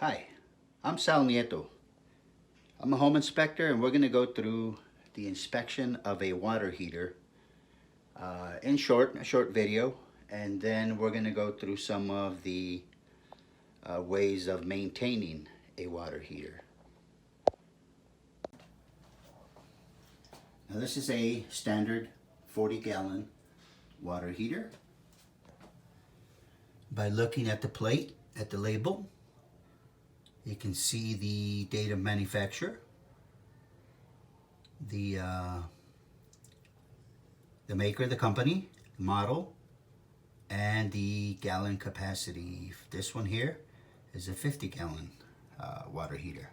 Hi, I'm Sal Nieto. I'm a home inspector and we're going to go through the inspection of a water heater in short, a short video, and then we're going to go through some of the ways of maintaining a water heater. Now this is a standard 40-gallon water heater. By looking at the plate, at the label, you can see the date of manufacture, the maker, the company, the model, and the gallon capacity. This one here is a 50-gallon water heater.